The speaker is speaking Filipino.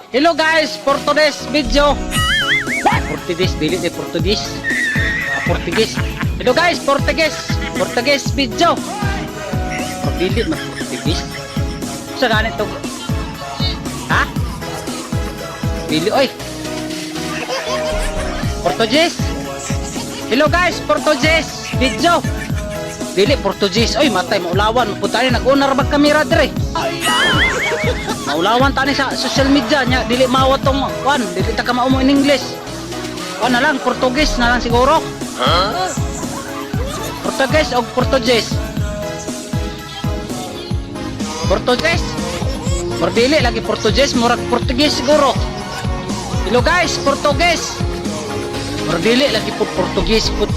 Hello guys, for today's video. Portuguese, dili de Portuguese. Portuguese. Hello guys, Portuguese video. Dili mas Portuguese. Sa ganit to. Ha? Dili oy. Portuguese. Hello guys, Portuguese video. Dili Portuguese. Oy, matay maulawan, mapunta ni nag-unar mag kamera dire. Maulawan tani sa social media nya, dili mawat tong kwan, dili ta ka maumo in English. Kwan na lang Portuguese na lang siguro. Portuguese o Portuguese. Portuguese. Mordili lagi Portuguese, murag Portuguese siguro. Hello guys, Portuguese. Mordili lagi po Portuguese put.